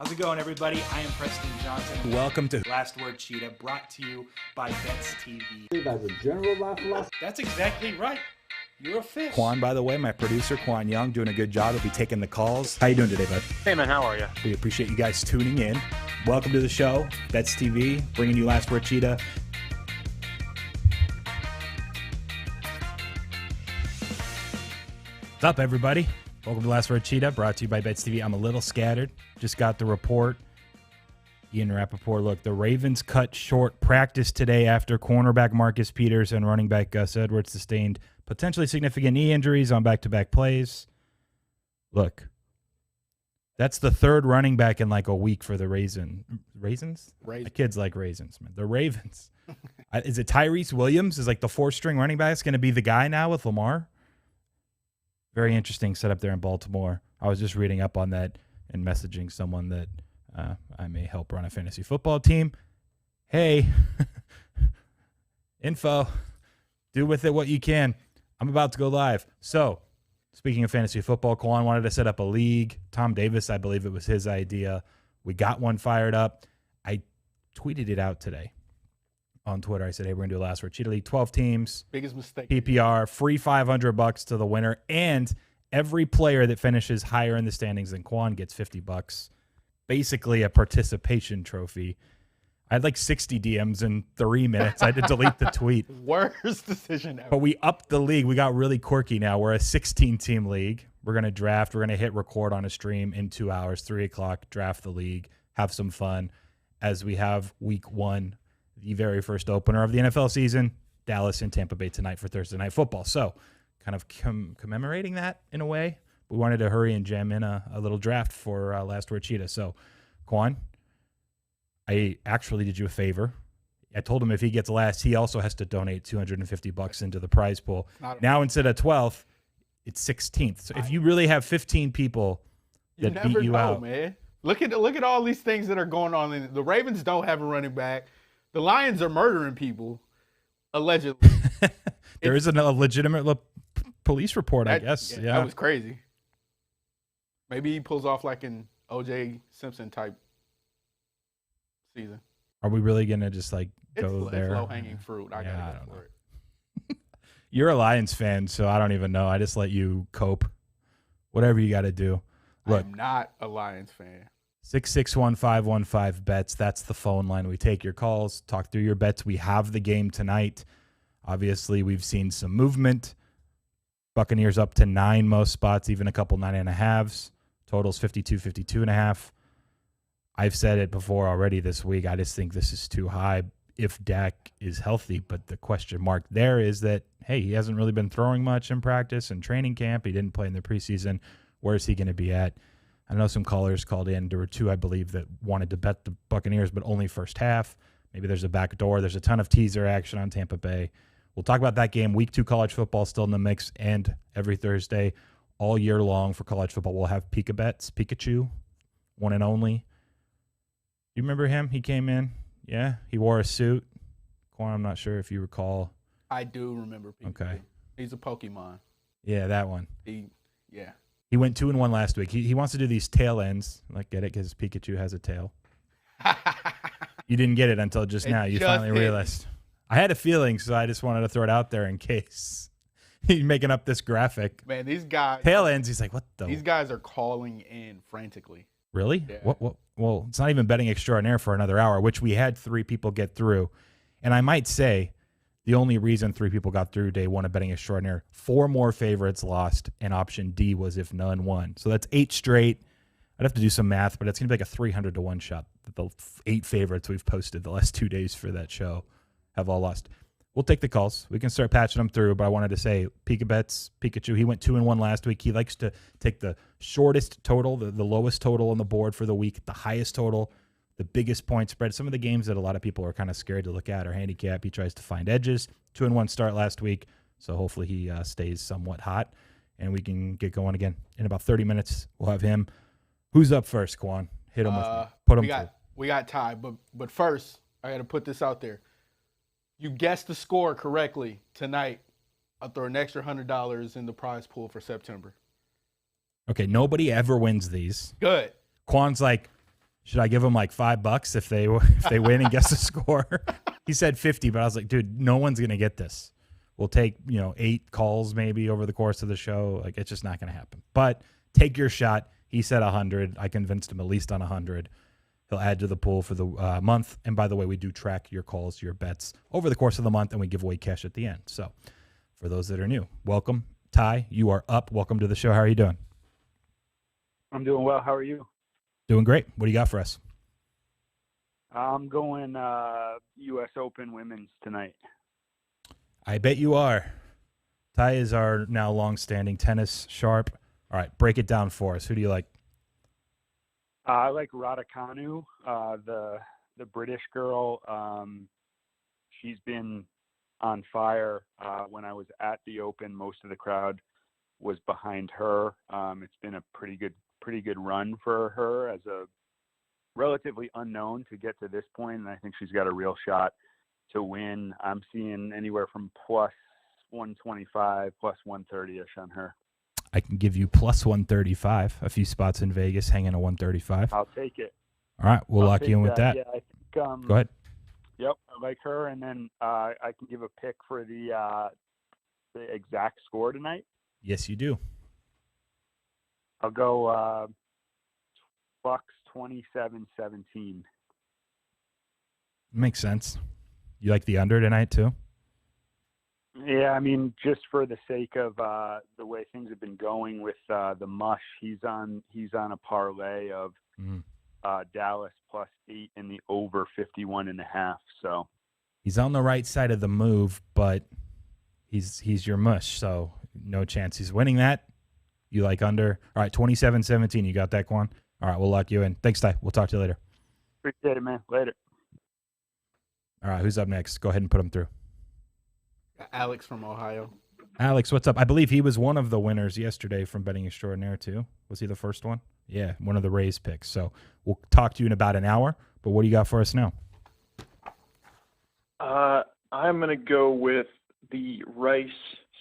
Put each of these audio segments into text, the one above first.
How's it going, everybody? I am Preston Johnson. Welcome to Last Word Cheetah, brought to you by Bets TV. As a general life philosophy. That's exactly right. You're a fish. Qwan, by the way, my producer, Qwan Young, doing a good job. He'll be taking the calls. How you doing today, bud? Hey, man, how are you? We appreciate you guys tuning in. Welcome to the show, Bets TV, bringing you Last Word Cheetah. What's up, everybody? Welcome to Last Word Cheetah, brought to you by Bets TV. I'm a little scattered. Just got the report. Ian Rappaport, look, the Ravens cut short practice today after cornerback Marcus Peters and running back Gus Edwards sustained potentially significant knee injuries on back-to-back plays. Look, that's the third running back in like a week for the Raisins? The kids like raisins, man. The Ravens. Is it Tyrese Williams? Is like the fourth-string running back going to be the guy now with Lamar? Very interesting setup there in Baltimore. I was just reading up on that and messaging someone that I may help run a fantasy football team. Hey, info. Do with it what you can. I'm about to go live. So, speaking of fantasy football, Qwan wanted to set up a league. Tom Davis, I believe it was his idea. We got one fired up. I tweeted it out today on Twitter. I said, hey, we're going to do a Last Word Cheetah League, 12 teams. Biggest mistake. PPR, free $500 to the winner, and every player that finishes higher in the standings than Qwan gets $50. Basically a participation trophy. I had like 60 DMs in 3 minutes. I had to delete the tweet. Worst decision ever. But we upped the league. We got really quirky now. We're a 16-team league. We're going to draft. We're going to hit record on a stream in 2 hours, 3 o'clock, draft the league, have some fun as we have week one, the very first opener of the NFL season, Dallas and Tampa Bay tonight for Thursday Night Football. So kind of commemorating that in a way. We wanted to hurry and jam in a little draft for Last Word Cheetah. So, Qwan, I actually did you a favor. I told him if he gets last, he also has to donate $250 into the prize pool. Now, instead of 12th, it's 16th. So if you really have 15 people that beat you out, man. Look at all these things that are going on. The Ravens don't have a running back. The Lions are murdering people, allegedly. There is a legitimate police report, I guess. Yeah, that was crazy. Maybe he pulls off like an O.J. Simpson type season. Are we really going to just like go there? It's low-hanging fruit. I got to go for it. You're a Lions fan, so I don't even know. I just let you cope. Whatever you got to do. Look, I'm not a Lions fan. 661-515-BETS. That's the phone line. We take your calls, talk through your bets. We have the game tonight. Obviously, we've seen some movement. Buccaneers up to 9 most spots, even a couple 9.5s. Totals 52, 52.5. I've said it before already this week. I just think this is too high if Dak is healthy. But the question mark there is that, hey, he hasn't really been throwing much in practice and training camp. He didn't play in the preseason. Where is he going to be at? I know some callers called in. There were 2, I believe, that wanted to bet the Buccaneers, but only first half. Maybe there's a back door. There's a ton of teaser action on Tampa Bay. We'll talk about that game. Week 2 college football still in the mix, and every Thursday all year long for college football, we'll have Pikachu, one and only. You remember him? He came in. Yeah, he wore a suit. Qwan, I'm not sure if you recall. I do remember Pikachu. Okay. He's a Pokemon. Yeah, that one. He went 2-1 last week. He wants to do these tail ends. Like, get it? Because Pikachu has a tail. You didn't get it until just now. You finally realized. I had a feeling, so I just wanted to throw it out there in case. He's making up this graphic. Man, these guys. Tail ends. He's like, what the? These guys are calling in frantically. Really? Yeah. What? Well, it's not even betting extraordinaire for another hour, which we had 3 people get through. And I might say the only reason 3 people got through day 1 of betting extraordinaire, 4 more favorites lost, and option D was if none won. So that's 8 straight. I'd have to do some math, but it's going to be like a 300 to 1 shot that the 8 favorites we've posted the last 2 days for that show have all lost. We'll take the calls. We can start patching them through, but I wanted to say Pikachu, he went 2-1 last week. He likes to take the shortest total, the lowest total on the board for the week, the highest total, the biggest point spread. Some of the games that a lot of people are kind of scared to look at or handicap. He tries to find edges. 2-1 start last week, so hopefully he stays somewhat hot, and we can get going again. In about 30 minutes, we'll have him. Who's up first, Qwan? Hit him with me. Put him through. We got Ty, but first, I got to put this out there. You guessed the score correctly tonight. I'll throw an extra $100 in the prize pool for September. Okay, nobody ever wins these. Good. Quan's like, Should I give him like $5 if they win and guess the score? He said 50, but I was like, dude, no one's gonna get this. We'll take 8 calls maybe over the course of the show. Like it's just not gonna happen. But take your shot. He said 100. I convinced him at least on 100. He'll add to the pool for the month. And by the way, we do track your calls, your bets over the course of the month, and we give away cash at the end. So for those that are new, welcome. Ty, you are up. Welcome to the show. How are you doing? I'm doing well. How are you? Doing great. What do you got for us? I'm going U.S. Open women's tonight. I bet you are. Ty is our now long-standing tennis sharp. All right, break it down for us. Who do you like? I like Raducanu, the British girl. She's been on fire. When I was at the Open, most of the crowd was behind her. It's been a pretty good run for her as a relatively unknown to get to this point, and I think she's got a real shot to win. I'm seeing anywhere from plus 125, plus 130-ish on her. I can give you plus 135. A few spots in Vegas hanging at 135. I'll take it. All right, we'll lock you in with that. Yeah, I think, go ahead. Yep, I like her, and then I can give a pick for the exact score tonight. Yes, you do. I'll go Bucks 27-17. Makes sense. You like the under tonight too? Yeah, I mean, just for the sake of the way things have been going with the mush, he's on a parlay of Dallas plus 8 and the over 51.5. So he's on the right side of the move, but he's your mush, so no chance he's winning that. You like under? All right, 27-17. You got that, Qwan? All right, we'll lock you in. Thanks, Ty. We'll talk to you later. Appreciate it, man. Later. All right, who's up next? Go ahead and put him through. Alex from Ohio. Alex, what's up? I believe he was one of the winners yesterday from Betting Extraordinaire, too. Was he the first one? Yeah, one of the Rays picks. So we'll talk to you in about an hour, but what do you got for us now? I'm going to go with the Rice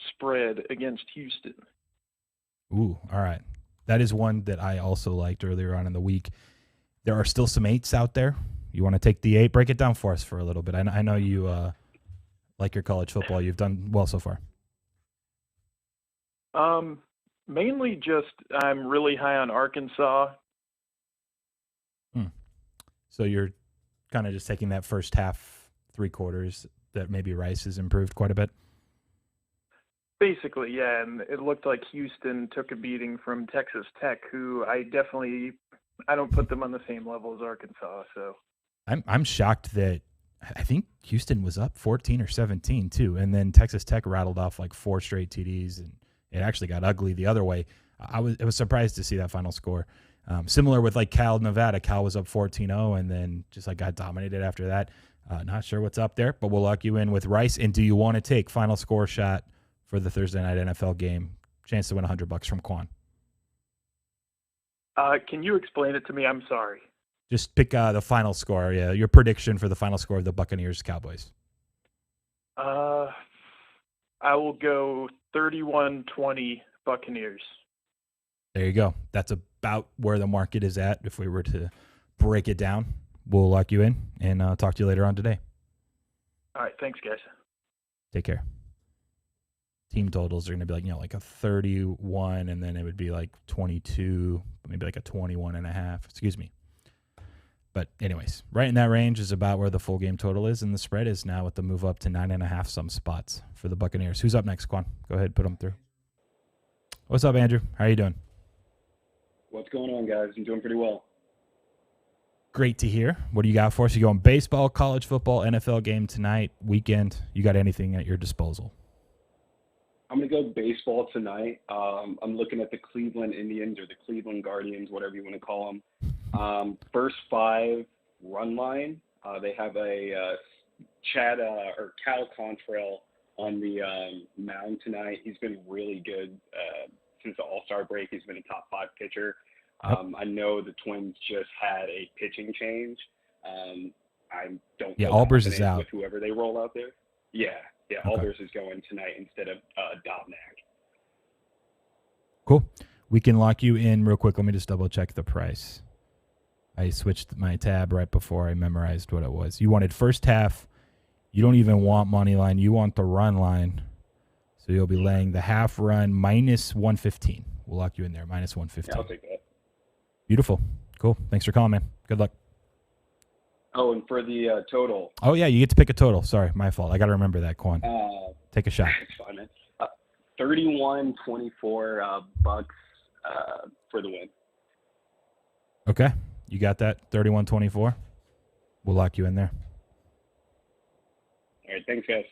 spread against Houston. Ooh, all right. That is one that I also liked earlier on in the week. There are still some 8s out there. You want to take the 8? Break it down for us for a little bit. I know you like your college football. You've done well so far. Mainly just I'm really high on Arkansas. So you're kind of just taking that first half, 3 quarters, that maybe Rice has improved quite a bit? Basically, yeah, and it looked like Houston took a beating from Texas Tech, who I don't put them on the same level as Arkansas. So I'm shocked that I think Houston was up 14 or 17 too, and then Texas Tech rattled off like 4 straight TDs, and it actually got ugly the other way. I was surprised to see that final score. Similar with like Cal Nevada. Cal was up 14-0 and then just like got dominated after that. Not sure what's up there, but we'll lock you in with Rice. And do you want to take final score shot for the Thursday night NFL game? Chance to win $100 from Qwan. Can you explain it to me? I'm sorry. Just pick the final score. Yeah, your prediction for the final score of the Buccaneers-Cowboys. I will go 31-20 Buccaneers. There you go. That's about where the market is at if we were to break it down. We'll lock you in and talk to you later on today. All right. Thanks, guys. Take care. Team totals are going to be like a 31, and then it would be like 22, maybe like a 21.5. Excuse me. But anyways, right in that range is about where the full game total is, and the spread is now with the move up to 9.5 some spots for the Buccaneers. Who's up next, Qwan? Go ahead, put them through. What's up, Andrew? How are you doing? What's going on, guys? I'm doing pretty well. Great to hear. What do you got for us? You going baseball, college football, NFL game tonight, weekend? You got anything at your disposal? I'm going to go baseball tonight. I'm looking at the Cleveland Indians or the Cleveland Guardians, whatever you want to call them. First 5 run line. They have a Cal Contrail on the mound tonight. He's been really good since the All-Star break. He's been a top 5 pitcher. I know the Twins just had a pitching change. I don't know Albers is out with whoever they roll out there. Yeah, okay. Albers is going tonight instead of Dobnak. Cool. We can lock you in real quick. Let me just double check the price. I switched my tab right before I memorized what it was. You wanted first half. You don't even want money line. You want the run line. So you'll be laying the half run minus 115. We'll lock you in there, minus 115. Yeah, I'll take that. Beautiful. Cool. Thanks for calling, man. Good luck. Oh, and for the total. Oh, yeah, you get to pick a total. Sorry, my fault. I got to remember that, Quan. Take a shot. It's fine, man. 31-24 Bucks for the win. Okay. You got that? 31-24. We'll lock you in there. All right, thanks, guys.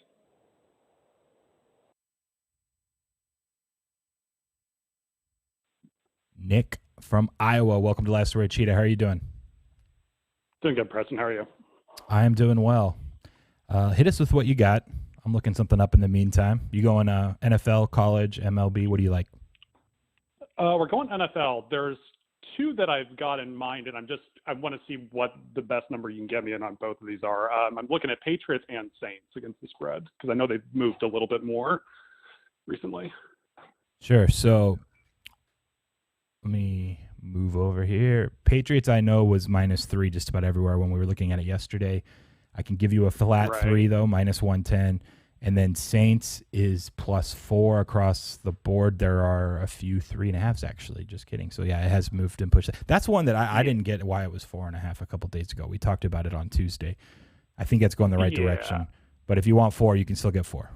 Nick from Iowa. Welcome to Last Word Cheetah. How are you doing? Doing good, Preston. How are you? I am doing well. Hit us with what you got. I'm looking something up in the meantime. You going NFL, college, MLB? What do you like? We're going NFL. There's two that I've got in mind, and I want to see what the best number you can get me in on both of these are. I'm looking at Patriots and Saints against the spread because I know they've moved a little bit more recently. Sure. So let me move over here. Patriots, I know, was -3 just about everywhere when we were looking at it yesterday. I can give you a flat 3, though, minus 110. And then Saints is +4 across the board. There are a few 3.5s, actually. Just kidding. So, yeah, it has moved and pushed. That's one that I didn't get why it was 4.5 a couple days ago. We talked about it on Tuesday. I think it's going the right direction. But if you want 4, you can still get 4.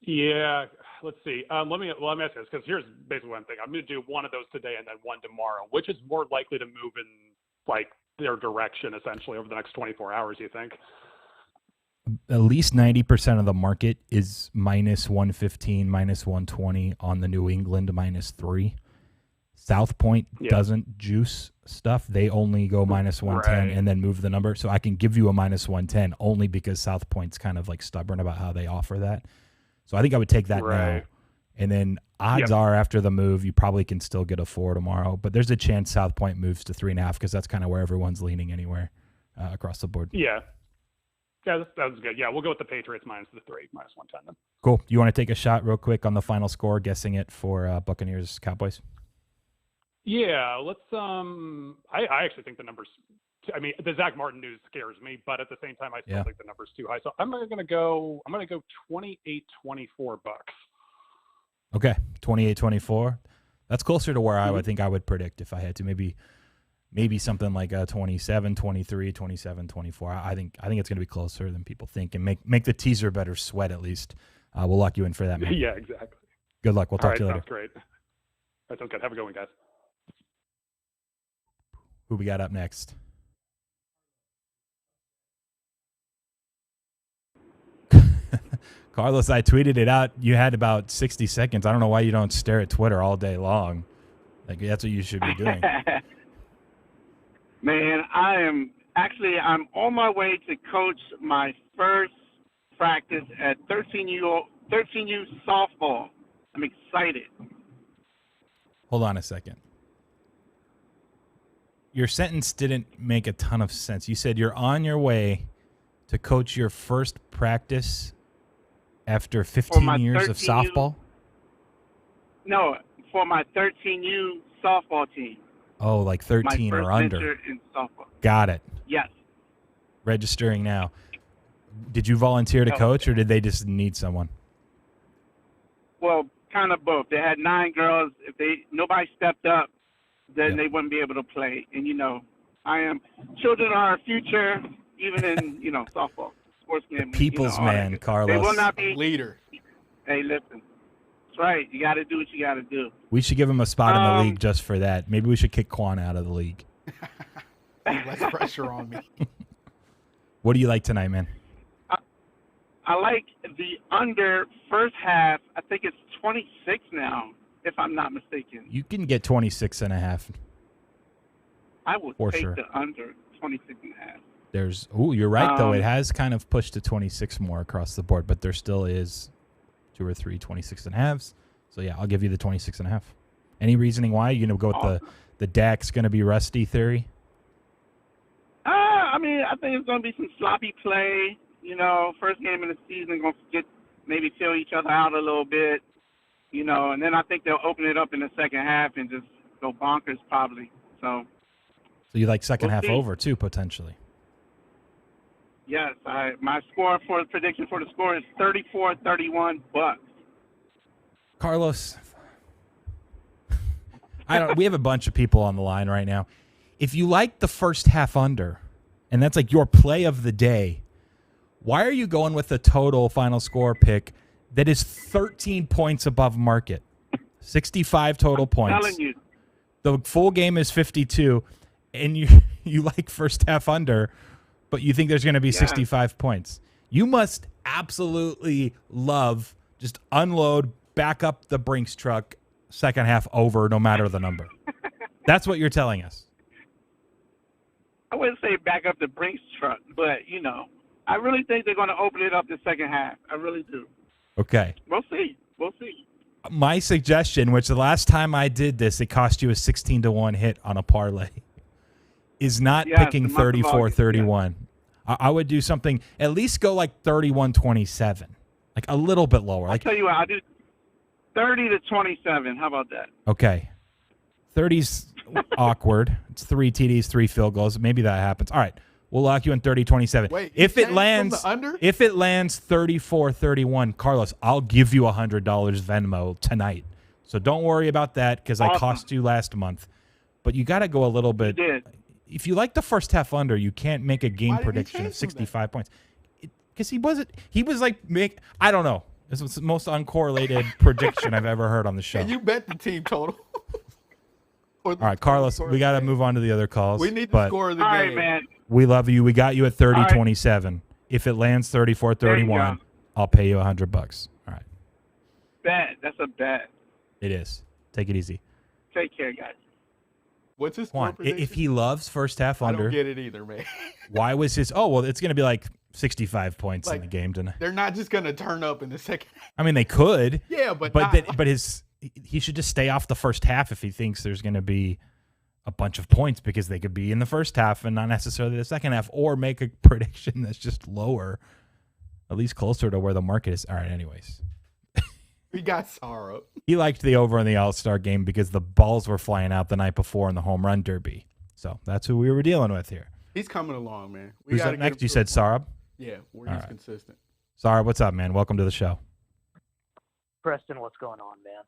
Yeah. Let's see. Let me ask you this, because here's basically what I'm thinking. I'm going to do one of those today and then one tomorrow. Which is more likely to move in, like, their direction, essentially, over the next 24 hours, you think? At least 90% of the market is minus 115, minus 120 on the New England -3. South Point doesn't juice stuff. They only go minus 110 and then move the number. So I can give you a minus 110 only because South Point's kind of like stubborn about how they offer that. So I think I would take that now. And then odds are after the move, you probably can still get a 4 tomorrow. But there's a chance South Point moves to 3.5 because that's kind of where everyone's leaning anywhere across the board. Yeah. Yeah, that was good. Yeah, we'll go with the Patriots minus the 3, minus 110 then. Cool. You want to take a shot real quick on the final score, guessing it for Buccaneers Cowboys? Yeah, let's. I actually think the numbers. I mean, the Zach Martin news scares me, but at the same time, I still think the number's too high. So I'm gonna go 28-24 Bucks. Okay, 28-24. That's closer to where I would think I would predict if I had to. Maybe something like 27-23, 27-24. I think it's going to be closer than people think, and make the teaser better sweat at least. We'll lock you in for that, man. Yeah, exactly. Good luck. We'll talk to you later. Sounds great. That sounds good. Have a good one, guys. Who we got up next? Carlos, I tweeted it out. You had about 60 seconds. I don't know why you don't stare at Twitter all day long. Like, that's what you should be doing. Man, I'm on my way to coach my first practice at 13U softball. I'm excited. Hold on a second. Your sentence didn't make a ton of sense. You said you're on your way to coach your first practice after 15 years of softball? No, for my 13U softball team. Oh, like 13 or under. In softball. Got it. Yes. Registering now. Did you volunteer to coach, or did they just need someone? Well, kind of both. They had 9 girls. If nobody stepped up, then they wouldn't be able to play. And children are our future, even in softball, sports games. People's man, Carlos. They will not be leader. Hey, listen. That's right. You got to do what you got to do. We should give him a spot in the league just for that. Maybe we should kick Qwan out of the league. Less pressure on me. What do you like tonight, man? I like the under first half. I think it's 26 now, if I'm not mistaken. You can get 26.5. I will take sure. the under 26.5. You're right, though. It has kind of pushed to 26 more across the board, but there still is 2 or 3 26.5s. So, yeah, I'll give you the 26.5. Any reasoning why? You going to go with the Dak's going to be rusty theory? I think it's going to be some sloppy play. First game of the season, going to maybe chill each other out a little bit. And then I think they'll open it up in the second half and just go bonkers probably. So So you like second We'll half see. over too, potentially. Yes, my score for prediction for the score is 34-31 Bucks. Carlos, we have a bunch of people on the line right now. If you like the first half under, and that's like your play of the day, why are you going with a total final score pick that is 13 points above market? 65 total points. I'm telling you. The full game is 52, and you like first half under, but you think there's going to be 65 points. You must absolutely love just unload, back up the Brinks truck, second half over, no matter the number. That's what you're telling us. I wouldn't say back up the Brinks truck, but, I really think they're going to open it up the second half. I really do. Okay. We'll see. We'll see. My suggestion, which the last time I did this, it cost you a 16-1 hit on a parlay, is not picking 34-31. I would do something, at least go like 31-27, like a little bit lower. I'll tell you what, I'll do 30-27. How about that? Okay. 30's awkward. It's 3 TDs, 3 field goals. Maybe that happens. All right. We'll lock you in 30-27. Wait, if it lands 34-31, Carlos, I'll give you $100 Venmo tonight. So don't worry about that because I cost you last month. But you got to go a little bit. You did. If you like the first half under, you can't make a game prediction of 65 points. Because he was like, I don't know. This was the most uncorrelated prediction I've ever heard on the show. And you bet the team total. All right, Carlos, we got to move on to the other calls. We need the score of the game. All right, man. We love you. We got you at 30-27. Right. If it lands 34-31, I'll pay you $100. All right. Bet. That's a bet. It is. Take it easy. Take care, guys. What's his score prediction? If he loves first half under. I don't get it either, man. Why was his? Oh, well, it's going to be like 65 points in the game tonight. They're not just going to turn up in the second half. I mean, they could. Yeah, but he should just stay off the first half if he thinks there's going to be a bunch of points because they could be in the first half and not necessarily the second half, or make a prediction that's just lower, at least closer to where the market is. All right, anyways. We got Sorrow. He liked the over in the All-Star game because the balls were flying out the night before in the home run derby. So that's who we were dealing with here. He's coming along, man. Who's up next? You said Sarab? Yeah, he's consistent. Sarab, what's up, man? Welcome to the show. Preston, what's going on, man?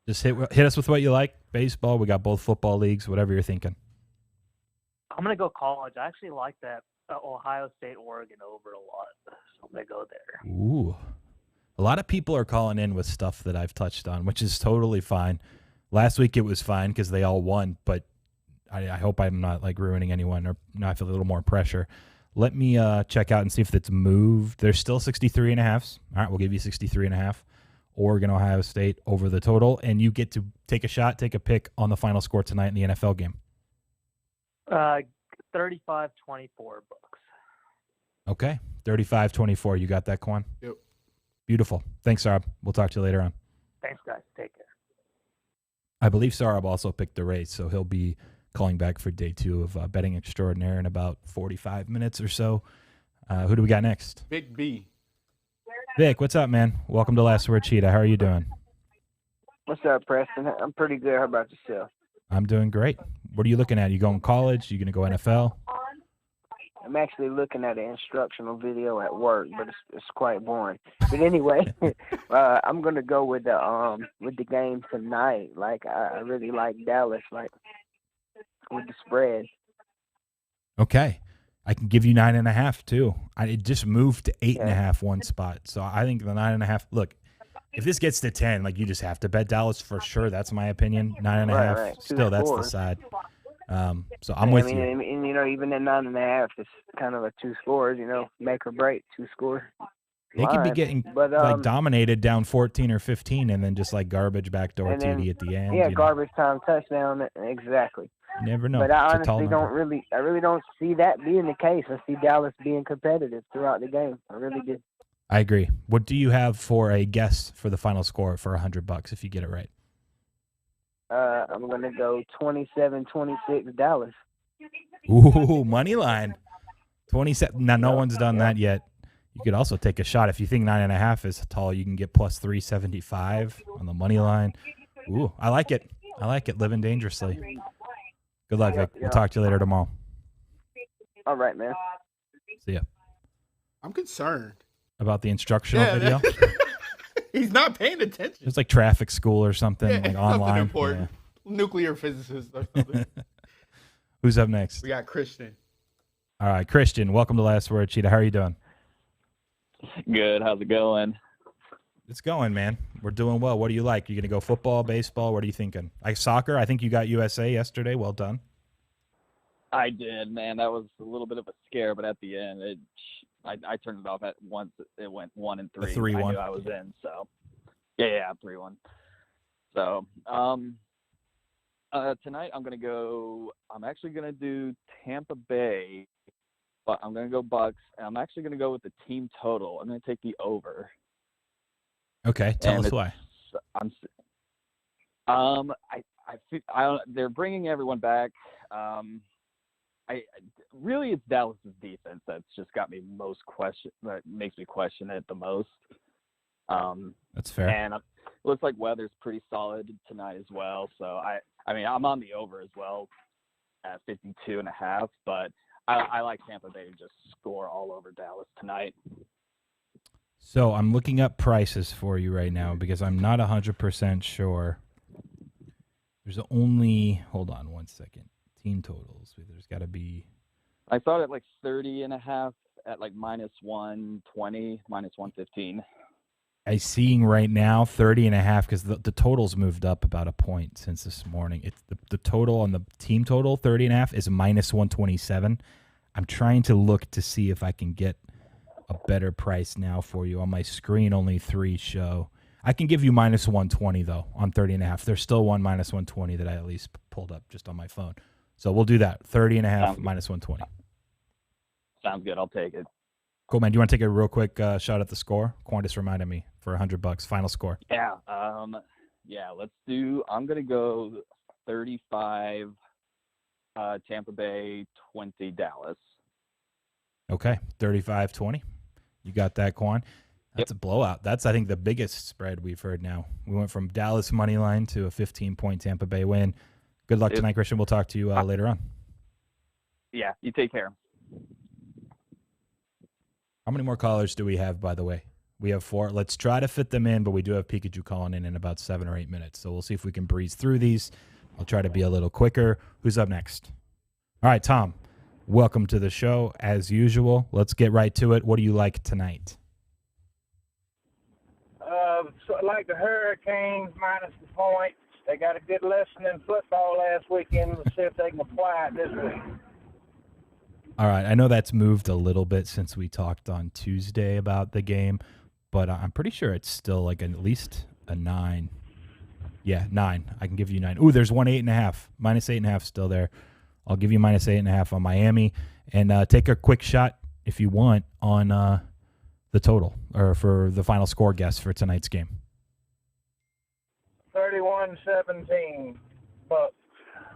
Just hit us with what you like. Baseball, we got both football leagues, whatever you're thinking. I'm going to go college. I actually like that Ohio State, Oregon over a lot. So I'm going to go there. Ooh. A lot of people are calling in with stuff that I've touched on, which is totally fine. Last week it was fine because they all won, but I hope I'm not like ruining anyone or not feel a little more pressure. Let me check out and see if it's moved. There's still 63.5. All right, we'll give you 63.5. Oregon, Ohio State over the total, and you get to take a pick on the final score tonight in the NFL game. 35-24 Bucks. Okay, 35-24. You got that, Qwan? Yep. Beautiful. Thanks, Sarab. We'll talk to you later on. Thanks, guys. Take care. I believe Sarab also picked the race, so he'll be calling back for day 2 of Betting Extraordinaire in about 45 minutes or so. Who do we got next? Vic B. Vic, what's up, man? Welcome to Last Word Cheetah. How are you doing? What's up, Preston? I'm pretty good. How about yourself? I'm doing great. What are you looking at? You going college? You going to go NFL? I'm actually looking at an instructional video at work, but it's quite boring. But anyway, I'm gonna go with the game tonight. Like I really like Dallas, like with the spread. Okay. I can give you 9.5 too. It just moved to 8.5 one spot. So I think the 9.5. Look, if this gets to 10, like you just have to bet Dallas for sure. That's my opinion. 9.5. Right. Still, that's the side. So I'm with you. And even at 9.5, it's kind of a 2 scores. Make or break 2 scores. They could be getting dominated down 14 or 15, and then just like garbage backdoor TD at the end. Yeah, garbage time touchdown. Exactly. You never know. But I honestly don't see that being the case. I see Dallas being competitive throughout the game. I really do. I agree. What do you have for a guess for the final score for $100 if you get it right? I'm going to go 27-26 Dallas. Ooh, money line. 27. Now, no one's done that yet. You could also take a shot. If you think 9.5 is tall, you can get plus 375 on the money line. Ooh, I like it. Living dangerously. Good luck, Vic. We'll talk to you later tomorrow. All right, man. See ya. I'm concerned About the instructional video? He's not paying attention. It's like traffic school or something, like something online. important. Nuclear physicist or something. Who's up next? We got Kristian. All right, Kristian, welcome to Last Word, Cheetah. How are you doing? Good. How's it going? It's going, man. We're doing well. What do you like? You going to go football, baseball? What are you thinking? Soccer? I think you got USA yesterday. Well done. I did, man. That was a little bit of a scare, but at the end, I turned it off at once. It went 1-3. A 3-1. I knew I was in, so yeah, 3-1. So tonight I'm actually gonna do Tampa Bay, but I'm gonna go Bucks, and I'm actually gonna go with the team total. I'm gonna take the over. Okay, tell us why. They're bringing everyone back. Really, it's Dallas's defense that's just got me that makes me question it the most. That's fair. And it looks like weather's pretty solid tonight as well. So I mean, I'm on the over as well at 52.5, but I like Tampa Bay to just score all over Dallas tonight. So I'm looking up prices for you right now because I'm not 100% sure. There's only, hold on one second, team totals. There's got to be. I thought at like 30.5 at like -120, -115. I'm seeing right now 30.5 because the total's moved up about a point since this morning. It's the total on the team total, 30.5, is -127. I'm trying to look to see if I can get a better price now for you. On my screen, only 3 show. I can give you -120 though on 30.5. There's still one -120 that I at least pulled up just on my phone. So we'll do that. 30.5 -120. Sounds good. I'll take it. Cool, man. Do you want to take a real quick shot at the score? Qwan just reminded me for $100. Final score. Yeah. Let's do. I'm gonna go 35. Tampa Bay 20 Dallas. Okay, 35-20. You got that, Qwan. That's a blowout. That's, I think, the biggest spread we've heard now. We went from Dallas money line to a 15-point Tampa Bay win. Good luck tonight, Kristian. We'll talk to you later on. Yeah, you take care. How many more callers do we have, by the way? We have 4. Let's try to fit them in, but we do have Pikachu calling in about 7 or 8 minutes. So we'll see if we can breeze through these. I'll try to be a little quicker. Who's up next? All right, Tom. Welcome to the show. As usual, let's get right to it. What do you like tonight? So I like the Hurricanes minus the point. They got a good lesson in football last weekend. Let's see if they can apply it this week. All right, I know that's moved a little bit since we talked on Tuesday about the game, but I'm pretty sure it's still like at least a 9. Yeah, 9. I can give you 9. Ooh, there's one 8.5. -8.5 still there. I'll give you -8.5 on Miami, and take a quick shot if you want on the total or for the final score guess for tonight's game. 31-17 Bucks.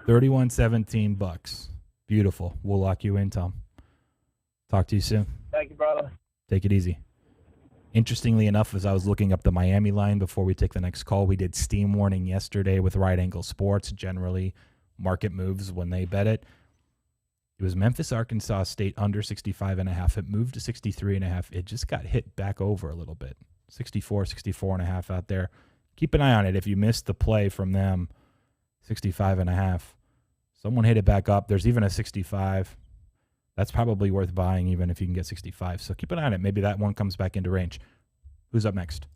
31-17 Bucks. Beautiful. We'll lock you in, Tom. Talk to you soon. Thank you, brother. Take it easy. Interestingly enough, as I was looking up the Miami line before we take the next call, we did Steam Warning yesterday with Right Angle Sports. Generally, market moves when they bet it. It was Memphis, Arkansas State under 65.5. It moved to 63.5. It just got hit back over a little bit. 64.5 out there. Keep an eye on it. If you missed the play from them, 65.5. Someone hit it back up. There's even a 65. That's probably worth buying even if you can get 65. So keep an eye on it. Maybe that one comes back into range. Who's up next?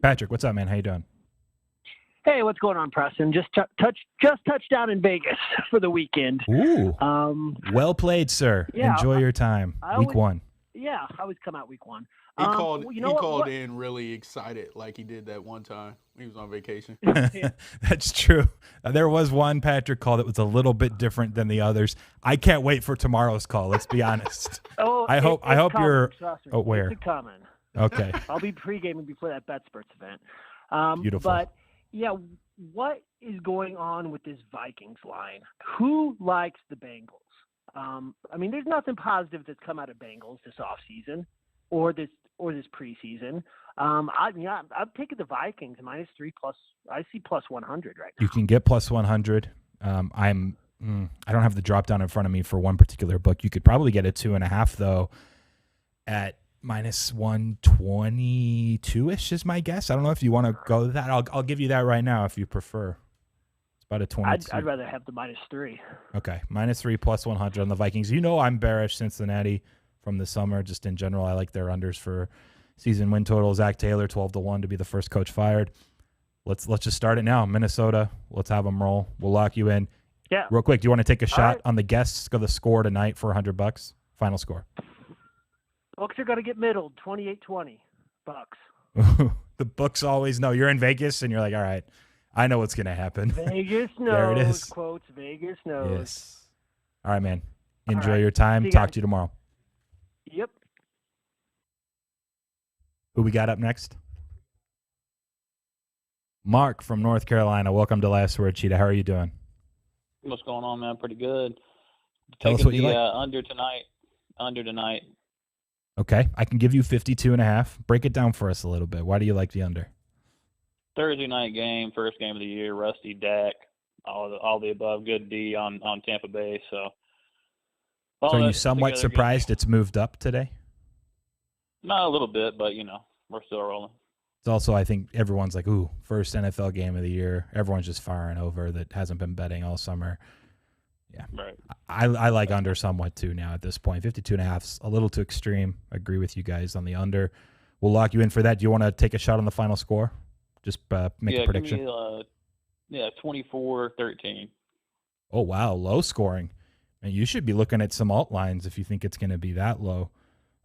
Patrick, what's up, man? How you doing? Hey, what's going on, Preston? Just touched down in Vegas for the weekend. Ooh. Well played, sir. Yeah, Enjoy your time. Week 1. Yeah, I always come out week 1. He called in really excited like he did that one time when he was on vacation. That's true. There was one Patrick call that was a little bit different than the others. I can't wait for tomorrow's call. Let's be honest. I hope you're aware. It's coming. Okay. I'll be pre-gaming before that BetSperts event. Beautiful. But yeah, what is going on with this Vikings line? Who likes the Bengals? I mean, there's nothing positive that's come out of Bengals this offseason or this preseason. I'm taking the Vikings -3+. I see +100 right now. You can get +100. I don't have the drop down in front of me for one particular book. You could probably get a 2.5 though at minus 122-ish is my guess. I don't know if you want to go that. I'll give you that right now if you prefer. It's about a 22. I'd rather have the -3. Okay, -3 plus 100 on the Vikings. You know I'm bearish Cincinnati from the summer. Just in general, I like their unders for season win total. Zach Taylor 12-1 to be the first coach fired. Let's just start it now. Minnesota. Let's have them roll. We'll lock you in. Yeah. Real quick, do you want to take a shot right. on the guests? Go the score tonight for $100. Final score. Books are going to get middled, 28-20 bucks. The books always know. You're in Vegas, and you're like, all right, I know what's going to happen. Vegas knows. There it is. Quotes, Vegas knows. Yes. All right, man. Enjoy All right. your time. See you Talk guys. to you tomorrow. Yep. Who we got up next? Mark from North Carolina. Welcome to Last Word, Cheetah. How are you doing? What's going on, man? Pretty good. Tell us Taking what you the like. under tonight. Under tonight. Okay, I can give you 52.5. Break it down for us a little bit. Why do you like the under? Thursday night game, first game of the year. Rusty Dak, all the above. Good D on Tampa Bay. So So are you somewhat surprised it's moved up today? Not a little bit, but we're still rolling. It's also, I think everyone's like, ooh, first NFL game of the year. Everyone's just firing over that hasn't been betting all summer. Yeah. Right. I like under somewhat too now at this point. 52.5's a little too extreme. I agree with you guys on the under. We'll lock you in for that. Do you want to take a shot on the final score? Just make a prediction. Give me, 24-13. Oh, wow. Low scoring. And you should be looking at some alt lines if you think it's going to be that low.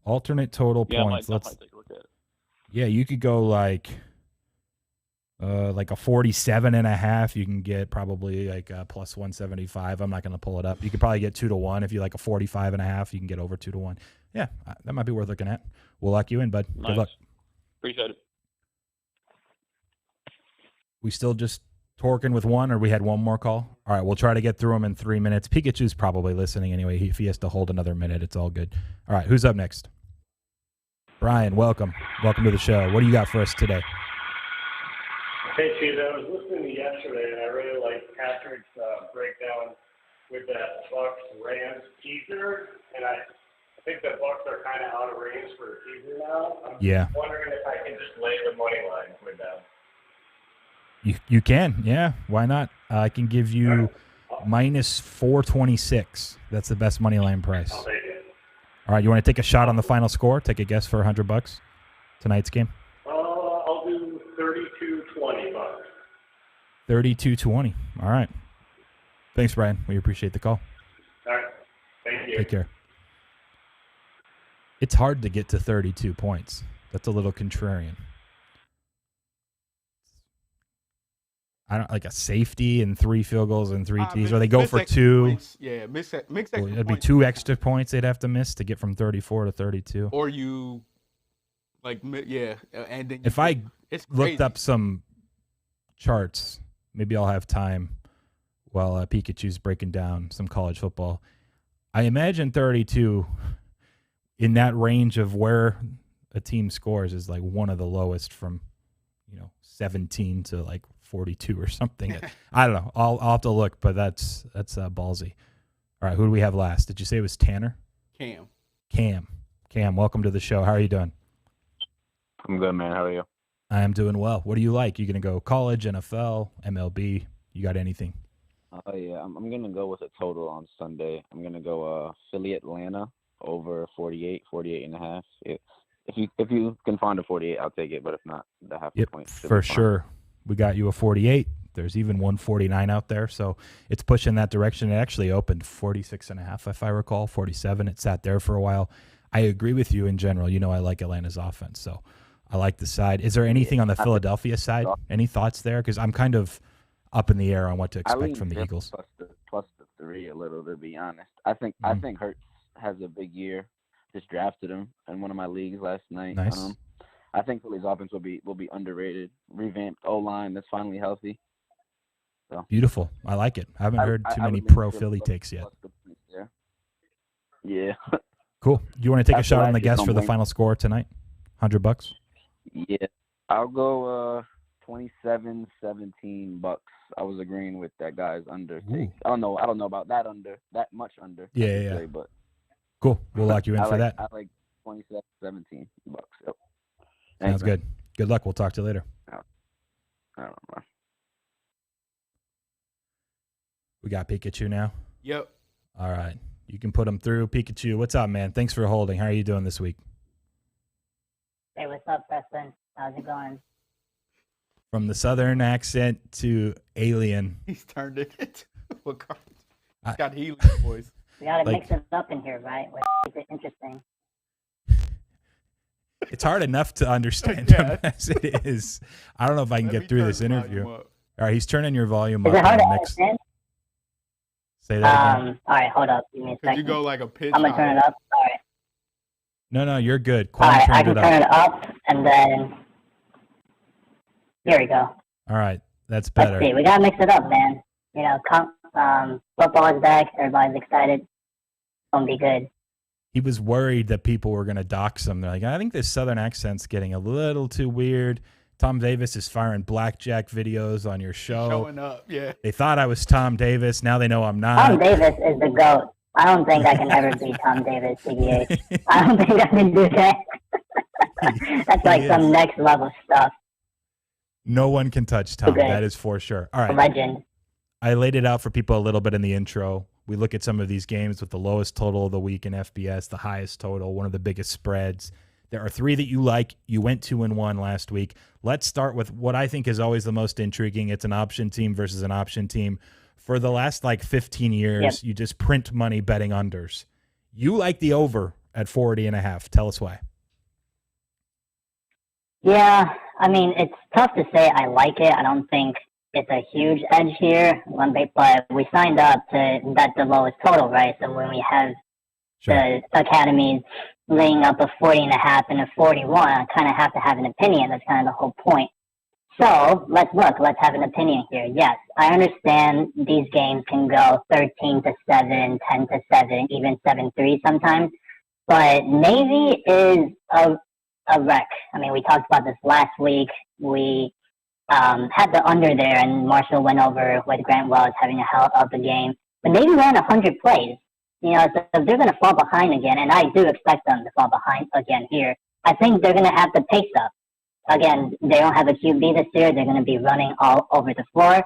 Alternate total points. I might take a look at it. Yeah, you could go like a 47.5. You can get probably like a plus 175. I'm not going to pull it up. You could probably get 2-1. If you like a 45.5, you can get over 2-1. Yeah, that might be worth looking at. We'll lock you in, bud. Nice. Good luck. Appreciate it. We still just torquing with one, or we had one more call? All right, we'll try to get through them in 3 minutes. Pikachu's probably listening anyway. If he has to hold another minute, it's all good. All right, who's up next? Brian, welcome. Welcome to the show. What do you got for us today? Hey, Cheetah. I was listening to yesterday, and I really liked Patrick's breakdown with that Bucks-Rams teaser, and I think the Bucks are kind of out of range for a teaser now. I'm wondering if I can just lay the money line with them. You can, yeah. Why not? I can give you minus 426. That's the best money line price. I'll take it. All right, you want to take a shot on the final score? Take a guess for $100 tonight's game. I'll do 32-20 bucks. 32-20. All right. Thanks, Brian. We appreciate the call. All right. Thank you. Take care. It's hard to get to 32 points. That's a little contrarian. I don't like a safety and 3 field goals and 3 tees, or they go for 2. Points. Yeah, mix extra Well, it'd be points. 2 extra points they'd have to miss to get from 34 to 32. Or you, and then If I looked up some charts, maybe I'll have time while Pikachu's breaking down some college football. I imagine 32 in that range of where a team scores is like one of the lowest from, 17 to like 42 or something. I don't know. I'll have to look, but that's ballsy. All right, who do we have last? Did you say it was Tanner? Cam, welcome to the show. How are you doing? I'm good, man. How are you? I am doing well. What do you like? You going to go college, NFL, MLB? You got anything? Oh, yeah. I'm going to go with a total on Sunday. I'm going to go Philly, Atlanta, over 48.5. If you can find a 48, I'll take it. But if not, the half point. For sure. We got you a 48. There's even 149 out there. So it's pushing that direction. It actually opened 46.5, if I recall, 47. It sat there for a while. I agree with you in general. I like Atlanta's offense. So I like the side. Is there anything on the Philadelphia side? Any thoughts there? Because I'm kind of up in the air on what to expect from the Eagles. Plus the 3 a little, to be honest. I think Hurts has a big year. Just drafted him in one of my leagues last night. Nice. I think Philly's offense will be underrated. Revamped O-line that's finally healthy. So Beautiful. I like it. I haven't heard too many would lean pro to Philly plus takes yet. the points there. Yeah. Cool. Do you want to take a That's shot what on I the just guess don't for the blame. final score tonight? $100? Yeah. I'll go 27-17 Bucks. I was agreeing with that guy's under take. I don't know about that much under. Yeah. Say, but cool. We'll lock you in for that. I like 27-17 Bucks. Yep. Sounds good. Good luck. We'll talk to you later. I don't know. We got Pikachu now. Yep. All right. You can put him through. Pikachu, what's up, man? Thanks for holding. How are you doing this week? Hey, what's up, Preston? How's it going? From the southern accent to alien. He's turned it. What card? I- He's got healing voice. We gotta Like- mix it up in here, right? Keep it interesting. It's hard enough to understand Yeah. him as it is. I don't know if I can Let me get through turn this the volume interview. up. All right, he's turning your volume Is up. it hard in to the mix. understand? Say that again. All right, hold up. Give me a Could second. you go like a pitch I'm gonna turn higher? it up. All right. No, you're good. All Quan right, I turned can it turn up. it up, and then here we go. All right, that's better. Let's see. We gotta mix it up, man. You know, football is back. Everybody's excited. It's gonna be good. He was worried that people were going to dox him. They're like, I think this southern accent's getting a little too weird. Tom Davis is firing blackjack videos on your show. Showing up, yeah. They thought I was Tom Davis. Now they know I'm not. Tom Davis is the GOAT. I don't think I can ever be Tom Davis, CBH. I don't think I can do that. That's like He some is. next level stuff. No one can touch Tom. Okay. That is for sure. All A right. legend. I laid it out for people a little bit in the intro. We look at some of these games with the lowest total of the week in FBS, the highest total, one of the biggest spreads. There are three that you like. You went 2-1 last week. Let's start with what I think is always the most intriguing. It's an option team versus an option team. For the last 15 years, You just print money betting unders. You like the over at 40.5. Tell us why. Yeah, I mean, it's tough to say I like it. I don't think it's a huge edge here, but we signed up to bet the lowest total, right? So when we have the academies laying up a 40.5 and a 41, I kind of have to have an opinion. That's kind of the whole point. So let's look. Let's have an opinion here. Yes, I understand these games can go 13-7, 10-7, even 7-3 sometimes. But Navy is a wreck. I mean, we talked about this last week. We had the under there, and Marshall went over with Grant Wells having a hell of a game. But Navy ran 100 plays. You know, so if they're going to fall behind again, and I do expect them to fall behind again here, I think they're going to have to pace up. Again, they don't have a QB this year. They're going to be running all over the floor.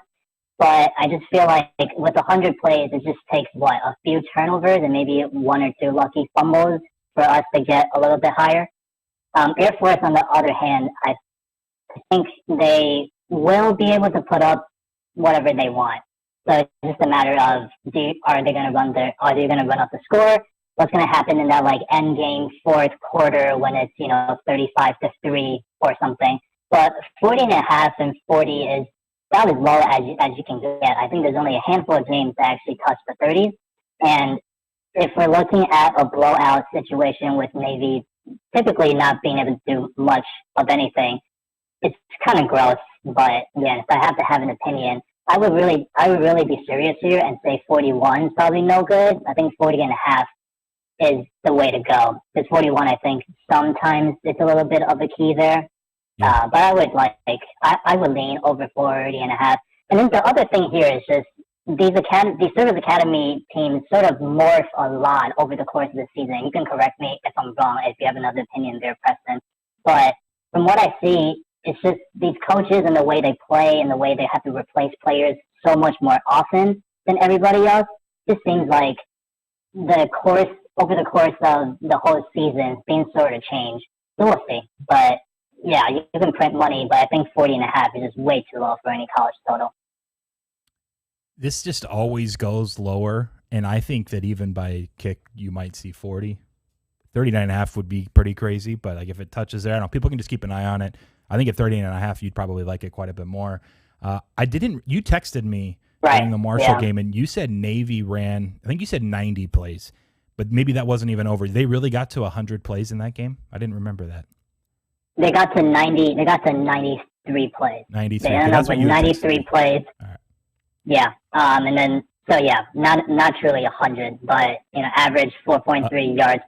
But I just feel like with 100 plays, it just takes, a few turnovers and maybe one or two lucky fumbles for us to get a little bit higher. Air Force, on the other hand, I think they will be able to put up whatever they want. So it's just a matter of are they going to run up the score? What's going to happen in that end game fourth quarter when it's 35-3 or something? But 40.5 and 40 is about as low as you can get. I think there's only a handful of games that actually touch the 30s, and if we're looking at a blowout situation with Navy typically not being able to do much of anything, it's kind of gross. But again, if I have to have an opinion, I would really be serious here and say 41 is probably no good. I think 40.5 is the way to go. Because 41, I think sometimes it's a little bit of a key there. Yeah. But I would I would lean over 40.5. And then the other thing here is just these service academy teams sort of morph a lot over the course of the season. You can correct me if I'm wrong, if you have another opinion there, Preston. But from what I see, it's just these coaches and the way they play and the way they have to replace players so much more often than everybody else. Just seems like over the course of the whole season, things sort of change. So we'll see. But yeah, you can print money, but I think 40.5 is just way too low for any college total. This just always goes lower, and I think that even by kick, you might see 40. 39.5 would be pretty crazy, but if it touches there, I don't know. People can just keep an eye on it. I think at 39.5, you'd probably like it quite a bit more. You texted me during the Marshall game, and you said Navy ran, I think you said 90 plays, but maybe that wasn't even over. They really got to 100 plays in that game? I didn't remember that. They got to 90. They got to 93 plays. 93. They ended up with 93 plays. All right. Yeah. And then not truly 100, but average 4.3 yards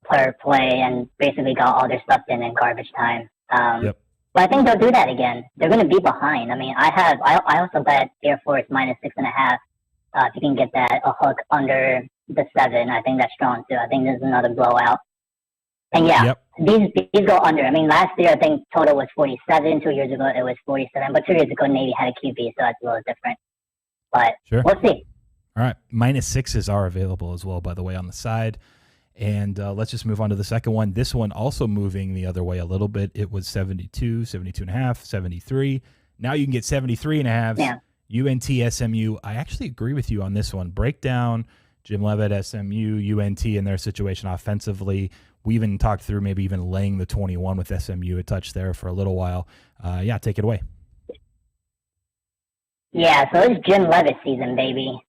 per play, and basically got all their stuff in garbage time. Yep. But I think they'll do that again. They're going to be behind. I mean, I also bet Air Force -6.5. If you can get that a hook under the 7, I think that's strong too. I think this is another blowout. And yeah, these go under. I mean, last year I think total was 47. 2 years ago it was 47. But 2 years ago Navy had a QB, so that's a little different. But we'll see. All right, -6s are available as well, by the way, on the side. And let's just move on to the second one. This one also moving the other way a little bit. It was 72, 72.5, 73. Now you can get 73.5. Yeah. UNT, SMU. I actually agree with you on this one. Break down Jim Leavitt, SMU, UNT, and their situation offensively. We even talked through maybe even laying the 21 with SMU a touch there for a little while. Yeah, take it away. Yeah, so it's Jim Leavitt season, baby.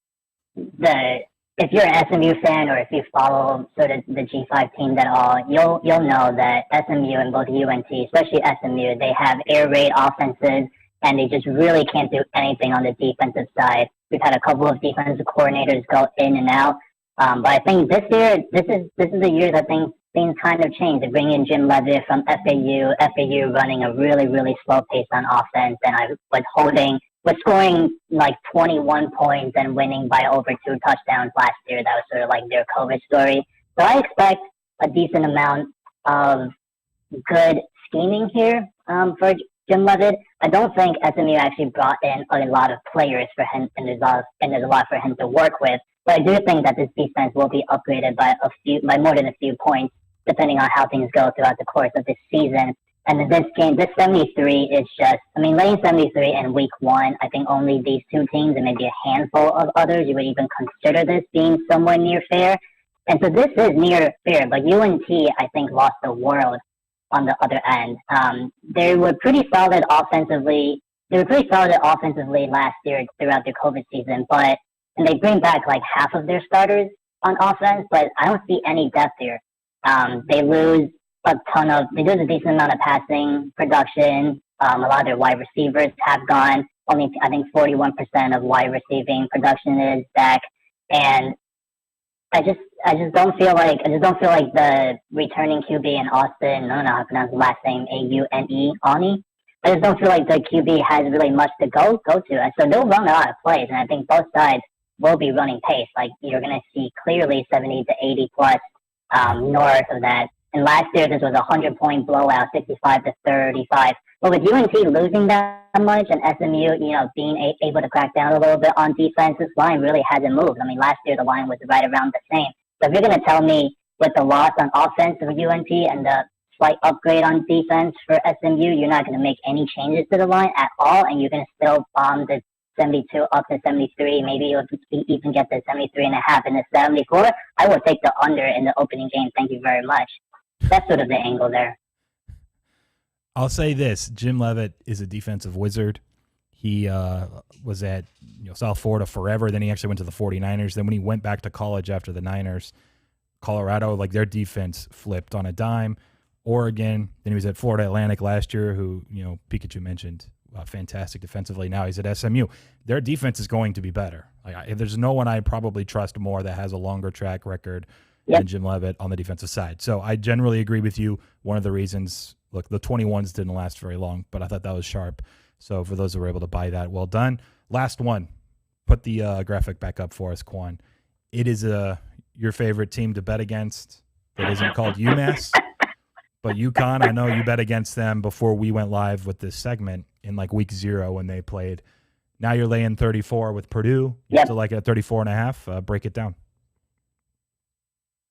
If you're an SMU fan or if you follow sort of the G5 teams at all, you'll know that SMU and both UNT, especially SMU, they have air raid offenses, and they just really can't do anything on the defensive side. We've had a couple of defensive coordinators go in and out, but I think this year, this is the year that things kind of change. They bring in Jim Leavitt from FAU running a really, really slow pace on offense, and I was scoring like 21 points and winning by over 2 touchdowns last year. That was sort of like their COVID story. So I expect a decent amount of good scheming here for Jim Leavitt. I don't think SMU actually brought in a lot of players for him, and there's a lot for him to work with. But I do think that this defense will be upgraded by more than a few points, depending on how things go throughout the course of this season. And in this game, this 73 is just, I mean, laying 73 in week 1, I think only these two teams and maybe a handful of others, you would even consider this being somewhere near fair. And so this is near fair, but UNT, I think, lost the world on the other end. They were pretty solid offensively. Last year throughout their COVID season, and they bring back like half of their starters on offense, but I don't see any depth here. They lose a decent amount of passing production. A lot of their wide receivers have gone. Only I think 41% of wide receiving production is back, and I just don't feel like the returning QB in Austin. I don't know how to pronounce the last name. Aune. I just don't feel like the QB has really much to go to. So they'll run a lot of plays, and I think both sides will be running pace. Like you're going to see clearly 70 to 80 plus north of that. And last year, this was a 100-point blowout, 65 to 35. But with UNT losing that much and SMU, being able to crack down a little bit on defense, this line really hasn't moved. I mean, last year the line was right around the same. So if you're going to tell me with the loss on offense for UNT and the slight upgrade on defense for SMU, you're not going to make any changes to the line at all, and you're going to still bomb the 72 up to 73, maybe you'll even get the 73.5 and the 74, I will take the under in the opening game. Thank you very much. That's sort of the angle there. I'll say this. Jim Leavitt is a defensive wizard. He was at South Florida forever. Then he actually went to the 49ers. Then when he went back to college after the Niners, Colorado, like their defense flipped on a dime. Oregon, then he was at Florida Atlantic last year, who, Pikachu mentioned, fantastic defensively. Now he's at SMU. Their defense is going to be better. Like, there's no one I probably trust more that has a longer track record than Jim Leavitt on the defensive side. So I generally agree with you. One of the reasons, look, the 21s didn't last very long, but I thought that was sharp. So for those who were able to buy that, well done. Last one. Put the graphic back up for us, Qwan. It is your favorite team to bet against that isn't called UMass. But UConn, I know you bet against them before we went live with this segment in like week 0 when they played. Now you're laying 34 with Purdue. You're still like at 34.5. Break it down.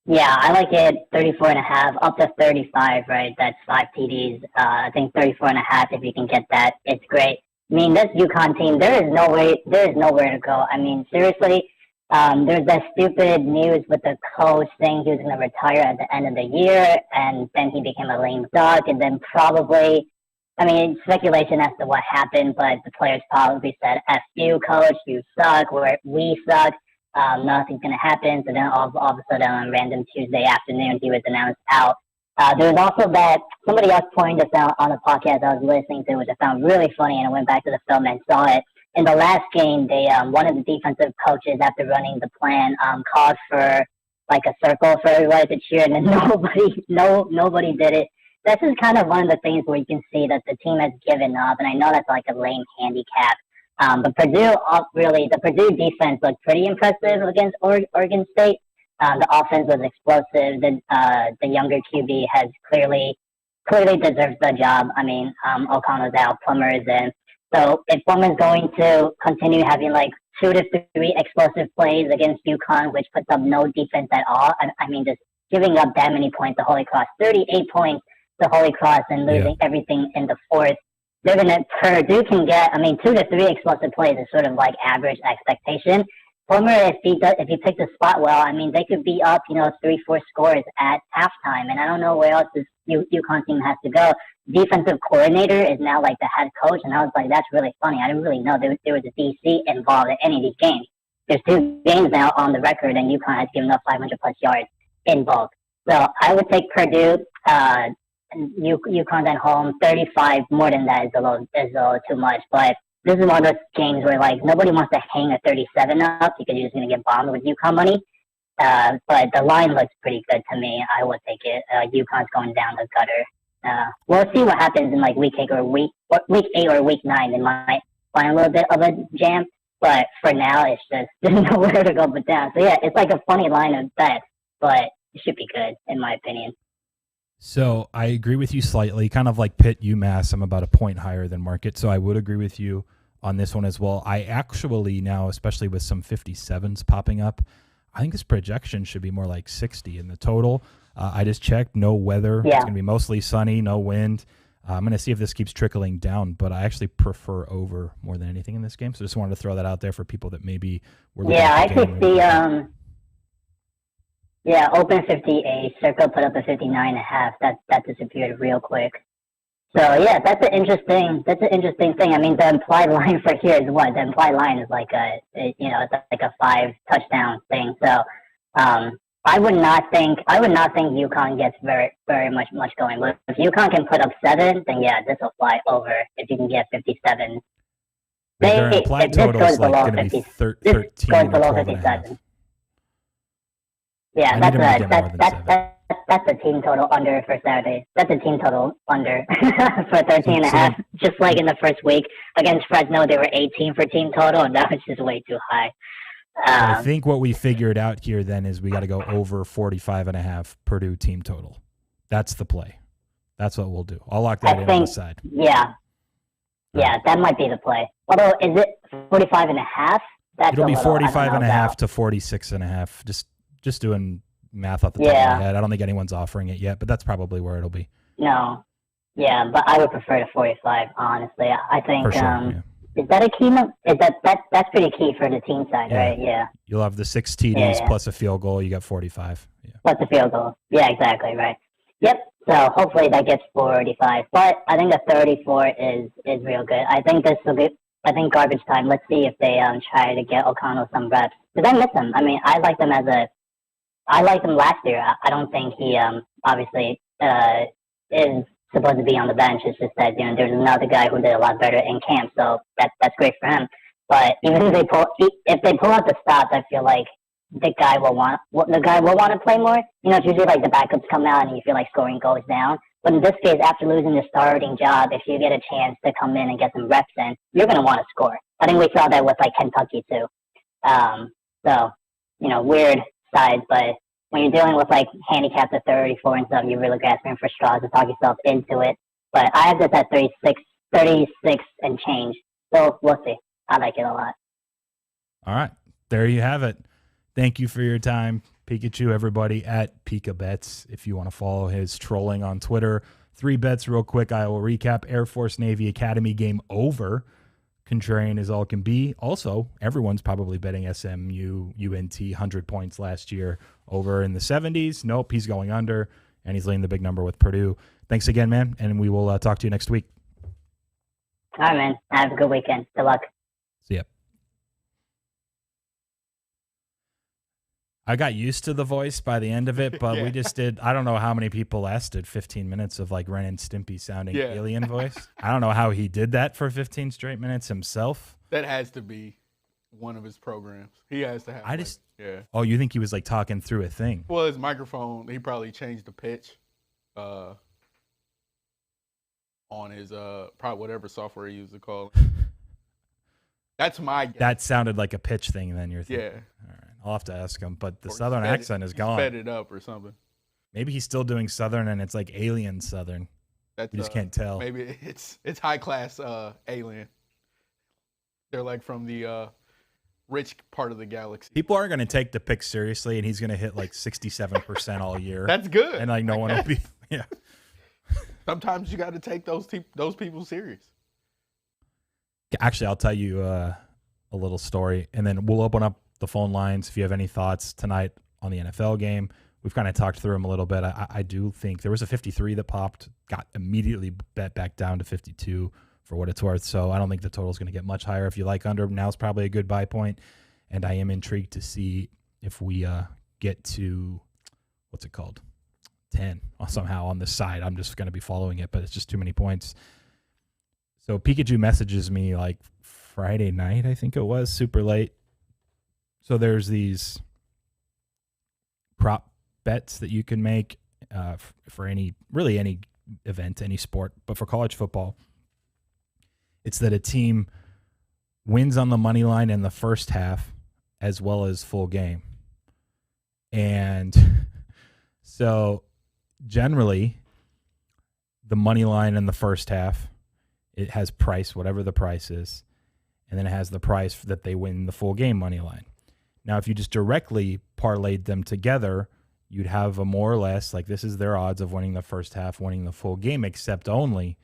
Yeah, I like it 34.5 up to 35, right? That's 5 TDs. I think 34.5, if you can get that, it's great. I mean, this UConn team, there is nowhere to go. I mean, seriously, there's that stupid news with the coach saying he was going to retire at the end of the year, and then he became a lame duck, and then probably, I mean, speculation as to what happened, but the players probably said, F you, coach, you suck, we suck. Nothing's going to happen. So then all of a sudden on random Tuesday afternoon, he was announced out. There was also that somebody else pointed this out on a podcast I was listening to, which I found really funny, and I went back to the film and saw it. In the last game, they one of the defensive coaches, after running the plan, called for like a circle for everybody to cheer, and then nobody did it. this is kind of one of the things where you can see that the team has given up, and I know that's like a lame handicap. But the Purdue defense looked pretty impressive against Oregon State. The offense was explosive. The younger QB has clearly deserves the job. I mean, O'Connell's out, Plummer's in. So if Plummer's going to continue having like 2 to 3 explosive plays against UConn, which puts up no defense at all, I mean, just giving up that many points to Holy Cross, 38 points to Holy Cross, and losing everything in the fourth. Purdue can get, 2 to 3 explosive plays is sort of like average expectation. Plummer, if he picks a spot well, they could be up, 3-4 scores at halftime. And I don't know where else this UConn team has to go. Defensive coordinator is now like the head coach, and I was like, that's really funny. I didn't really know there was a DC involved in any of these games. There's 2 games now on the record, and UConn has given up 500 plus yards in bulk. So I would take Purdue. UConn's at home. 35 more than that is a little too much, but this is one of those games where like nobody wants to hang a 37 up because you're just going to get bombed with UConn money. But the line looks pretty good to me. I would take it. UConn's going down the gutter. We'll see what happens in like week 8 or week 9. It might find a little bit of a jam, but for now it's just there's nowhere to go but down. So yeah, it's like a funny line of bet, but it should be good in my opinion. So I agree with you slightly, kind of like Pitt, UMass. I'm about a point higher than market, so I would agree with you on this one as well. I actually now, especially with some 57s popping up, I think this projection should be more like 60 in the total. I just checked, no weather. Yeah. It's going to be mostly sunny, no wind. I'm going to see if this keeps trickling down, but I actually prefer over more than anything in this game. So just wanted to throw that out there for people that maybe were looking at the game. Open 58, Circle put up a 59.5. That disappeared real quick. So yeah, that's an interesting thing. The implied line for here is what? The implied line is like it's like a 5 touchdown thing. So I would not think UConn gets very, very much going. But if UConn can put up 7, then yeah, this will fly over. If you can get 57. Their implied total is like going to be 13 or 12.5. Yeah, that's a team total under for Saturday. That's a team total under for 13.5. Just like in the first week against Fresno, they were 18 for team total, and that was just way too high. I think what we figured out here then is we got to go over 45.5 Purdue team total. That's the play. That's what we'll do. I'll lock that in on the side. Yeah, that might be the play. Although, is it 45.5? It'll be 45.5 to 46.5. Just doing math off the top of my head. I don't think anyone's offering it yet, but that's probably where it'll be. No. Yeah, but I would prefer to 45, honestly. I think for sure, is that a key? That's pretty key for the team side, right? Yeah. You'll have the 6 TDs plus a field goal. You got 45. Yeah. Plus a field goal. Yeah, exactly, right. Yep. So hopefully that gets 45. But I think a 34 is real good. I think this will be garbage time. Let's see if they try to get O'Connell some reps. Because I miss him. I liked him last year. I don't think he obviously is supposed to be on the bench. It's just that there's another guy who did a lot better in camp, so that's great for him. But even if they pull out the stops, I feel like the guy will want to play more. It's usually like the backups come out and you feel like scoring goes down. But in this case, after losing the starting job, if you get a chance to come in and get some reps in, you're going to want to score. I think we saw that with like Kentucky too. So weird side, but when you're dealing with like handicap to 34 and stuff, you're really grasping for straws to talk yourself into it. But I have this at 36 and change. So we'll see. I like it a lot. All right. There you have it. Thank you for your time, Pikachu, everybody at Pika Bets. If you want to follow his trolling on Twitter, 3 bets real quick. I will recap. Air Force Navy Academy game over. Contrarian as all can be. Also, everyone's probably betting SMU, UNT, 100 points last year over in the 70s. Nope, he's going under, and he's laying the big number with Purdue. Thanks again, man, and we will talk to you next week. All right, man. Have a good weekend. Good luck. See ya. I got used to the voice by the end of it, but we just did, I don't know how many people lasted 15 minutes of like Ren and Stimpy sounding alien voice. I don't know how he did that for 15 straight minutes himself. That has to be one of his programs. He has to have. Oh, you think he was like talking through a thing? Well, his microphone, he probably changed the pitch. on his probably whatever software he uses to call. That's my guess. That sounded like a pitch thing. Then you're thinking, Yeah. all right, I'll have to ask him. But the Or Southern sped accent is gone. Sped it up or something. Maybe he's still doing Southern, and it's like alien Southern. That's, You just can't tell. Maybe it's high class alien. They're like from the rich part of the galaxy. People aren't going to take the pick seriously, and he's going to hit like 67% all year. That's good. And like no one will be. Yeah. Sometimes you got to take those people serious. Actually, I'll tell you a little story, and then we'll open up the phone lines if you have any thoughts tonight on the NFL game. We've kind of talked through them a little bit. I do think there was a 53 that popped, got immediately bet back down to 52 for what it's worth. So I don't think the total is going to get much higher. If you like under, now's probably a good buy point. And I am intrigued to see if we get to, what's it called, 10 somehow on this side. I'm just going to be following it, but it's just too many points. So Pikachu messages me like Friday night, I think it was, super late. So there's these prop bets that you can make for any event, any sport, but for college football, it's that a team wins on the money line in the first half as well as full game. And so generally the money line in the first half, it has price, whatever the price is, and then it has the price that they win the full game money line. Now, if you just directly parlayed them together, you'd have a more or less, like this is their odds of winning the first half, winning the full game, except only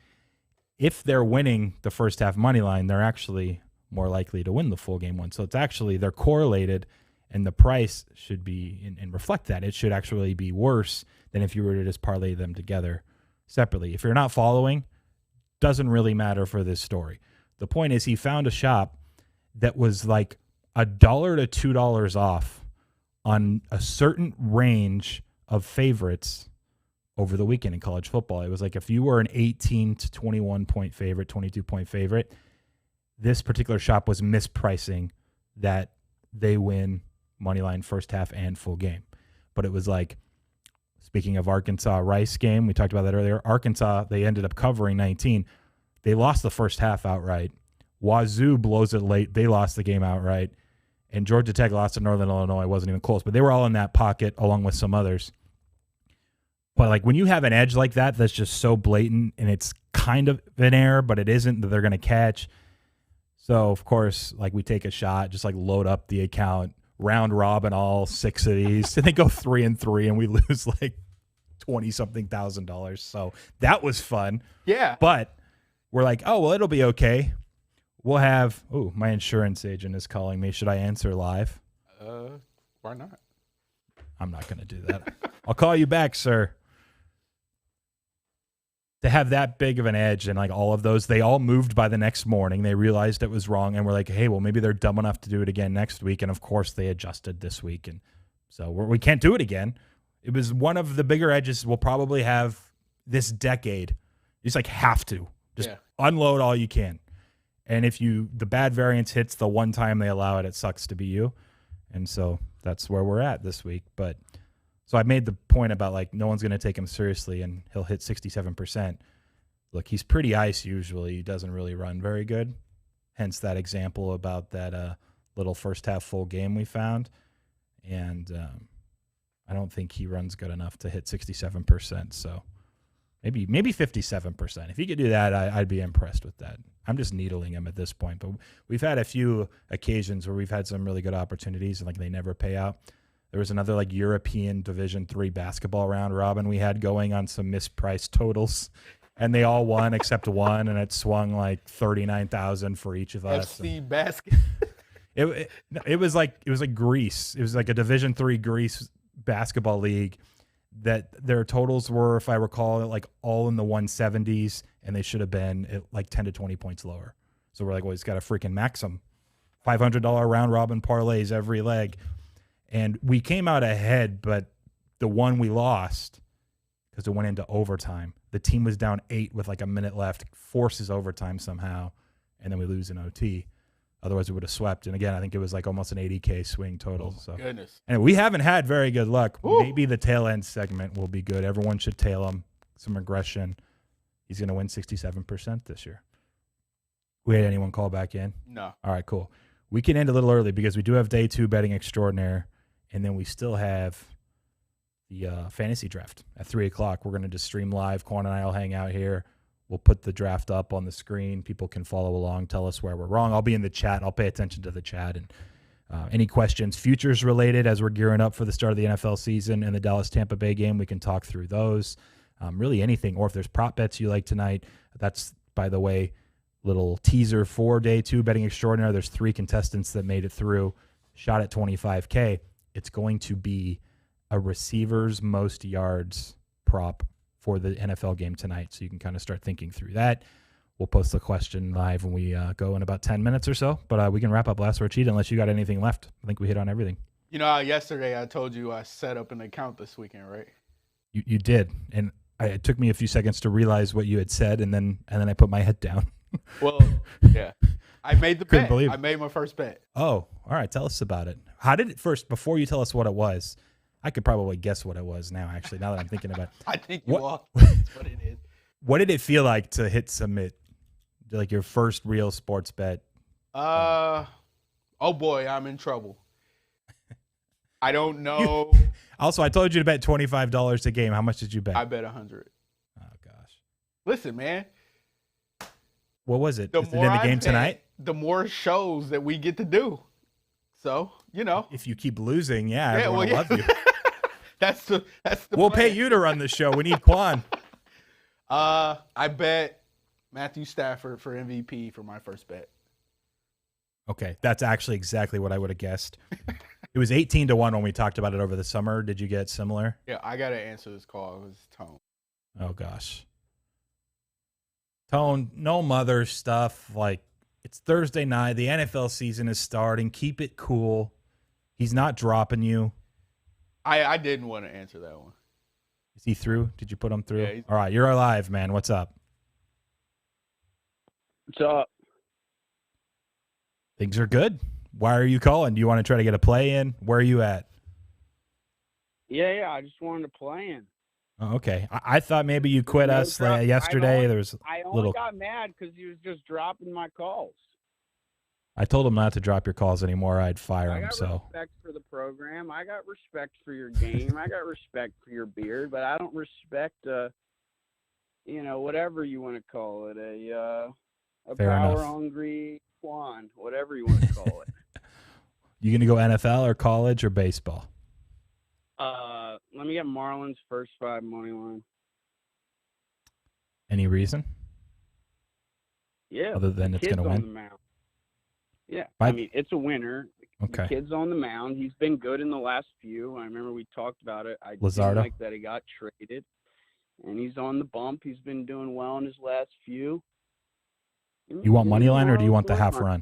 if they're winning the first half money line, they're actually more likely to win the full game one. So it's actually, they're correlated, and the price should be, and reflect that. It should actually be worse than if you were to just parlay them together separately. If you're not following, doesn't really matter for this story. The point is he found a shop that was like $1 to $2 off on a certain range of favorites over the weekend in college football. It was like if you were an 18 to 21 point favorite, 22 point favorite, this particular shop was mispricing that they win money line first half and full game. But it was like, speaking of Arkansas Rice game, we talked about that earlier. Arkansas, they ended up covering 19. They lost the first half outright. Wazoo blows it late. They lost the game outright. And Georgia Tech lost to Northern Illinois. It wasn't even close, but they were all in that pocket along with some others. But like when you have an edge like that, that's just so blatant, and it's kind of an error, but it isn't that they're going to catch. So of course, like we take a shot, just like load up the account, round robin all 6 of these, and they go 3-3, and we lose like $20-something thousand. So that was fun. Yeah. But we're like, oh well, it'll be okay. We'll have. Oh, my insurance agent is calling me. Should I answer live? Why not? I'm not going to do that. I'll call you back, sir. To have that big of an edge, and like all of those, they all moved by the next morning. They realized it was wrong, and we're like, hey, well, maybe they're dumb enough to do it again next week. And of course, they adjusted this week, and so we can't do it again. It was one of the bigger edges we'll probably have this decade. You just like have to just unload all you can. And if the bad variance hits the one time they allow it, it sucks to be you. And so that's where we're at this week. But so I made the point about like no one's going to take him seriously, and he'll hit 67%. Look, he's pretty ice usually. He doesn't really run very good. Hence that example about that little first half full game we found. And I don't think he runs good enough to hit 67%. So maybe 57%. If he could do that, I'd be impressed with that. I'm just needling him at this point. But we've had a few occasions where we've had some really good opportunities, and like they never pay out. There was another like European Division III basketball round robin we had going on some mispriced totals, and they all won except one, and it swung like $39,000 for each of us. FC basket. It was like Greece. It was like a Division III Greece basketball league that their totals were, if I recall, like all in the 170s, and they should have been at like 10 to 20 points lower. So we're like, well, he's got to freaking max them. $500 round robin parlays every leg. And we came out ahead, but the one we lost, because it went into overtime, the team was down 8 with like a minute left, forces overtime somehow, and then we lose in OT. Otherwise, we would have swept. And again, I think it was like almost an 80K swing total. Oh, so goodness. And we haven't had very good luck. Ooh. Maybe the tail end segment will be good. Everyone should tail them. Some aggression. He's going to win 67% this year. We had anyone call back in? No. All right, cool. We can end a little early because we do have day 2 betting extraordinaire, and then we still have the fantasy draft at 3 o'clock. We're going to just stream live. Quan and I will hang out here. We'll put the draft up on the screen. People can follow along, tell us where we're wrong. I'll be in the chat. I'll pay attention to the chat. And any questions, futures related, as we're gearing up for the start of the NFL season and the Dallas-Tampa Bay game, we can talk through those. Really anything. Or if there's prop bets you like tonight, that's, by the way, little teaser for day 2 betting extraordinary. There's 3 contestants that made it through. Shot at $25K. It's going to be a receiver's most yards prop for the NFL game tonight. So you can kind of start thinking through that. We'll post the question live when we go in about 10 minutes or so. But we can wrap up Last Word Cheetah unless you got anything left. I think we hit on everything. You know how yesterday I told you I set up an account this weekend, right? You did. And it took me a few seconds to realize what you had said, and then I put my head down. Well, yeah. I made the bet. I made my first bet. Oh, all right. Tell us about it. How did it first, before you tell us what it was, I could probably guess what it was now, actually, now that I'm thinking about it. I think you all that's what it is. What did it feel like to hit submit? Like your first real sports bet? Oh boy, I'm in trouble. I don't know. Also, I told you to bet $25 a game. How much did you bet? I bet 100. Oh gosh. Listen, man. What was it? The Is it more in the I game bet, tonight? the more shows that we get to do. So, you know. If you keep losing, everyone will love you. That's the We'll plan. pay you to run the show. We need Qwan. I bet Matthew Stafford for MVP for my first bet. Okay, that's actually exactly what I would have guessed. It was 18-1 when we talked about it over the summer. Did you get similar? Yeah, I got to answer this call. It was Tone. Oh, gosh. Tone, no mother stuff. Like, it's Thursday night. The NFL season is starting. Keep it cool. He's not dropping you. I didn't want to answer that one. Is he through? Did you put him through? Yeah, all right, you're alive, man. What's up? What's up? Things are good. Why are you calling? Do you want to try to get a play in? Where are you at? Yeah, I just wanted to play in. Oh, okay. I thought maybe you quit us yesterday. There was I a only little. got mad because he was just dropping my calls. I told him not to drop your calls anymore. I'd fire I him. got So respect for the program. I got respect for your game. I got respect for your beard, but I don't respect, whatever you want to call it, a Fair enough. power-hungry Qwan, whatever you want to call it. you gonna go NFL or college or baseball? Let me get Marlins first 5 money line. Any reason? Yeah. Other than the it's kid's gonna on win? the mound. Yeah, I- I mean it's a winner. Okay. The kid's on the mound. He's been good in the last few. I remember we talked about it. I Luzardo? didn't like that he got traded, and he's on the bump. He's been doing well in his last few. You want money line or do you want the half run?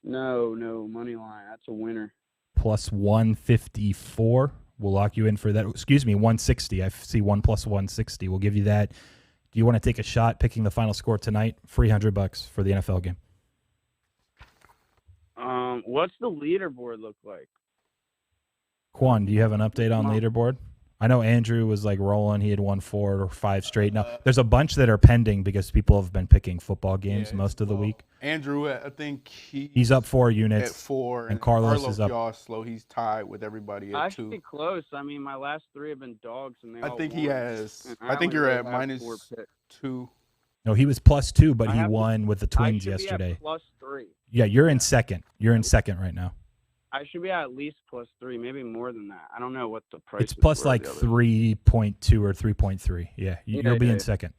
No, money line. That's a winner. Plus 154. We'll lock you in for that. Excuse me, 160. I see 1 plus 160. We'll give you that. Do you want to take a shot picking the final score tonight? Free $100 for the NFL game. What's the leaderboard look like? Quan, do you have an update on leaderboard? I know Andrew was like rolling. He had won 4 or 5 straight. Now, there's a bunch that are pending because people have been picking football games most of the week. Andrew, I think he's up 4 units. At 4. And Carlos is up. Joslo, he's tied with everybody I at should 2. be close. I mean, my last 3 have been dogs, and they I all think won. he has. And I think only you're really at have minus 4 picks. 2. No, he was plus 2, but I he have to- won with the Twins I should yesterday. Be at plus 3. Yeah, you're in second. You're in second right now. I should be at least plus 3, maybe more than that. I don't know what the price. It's plus like 3.2 or 3.3. Yeah, you'll be in second.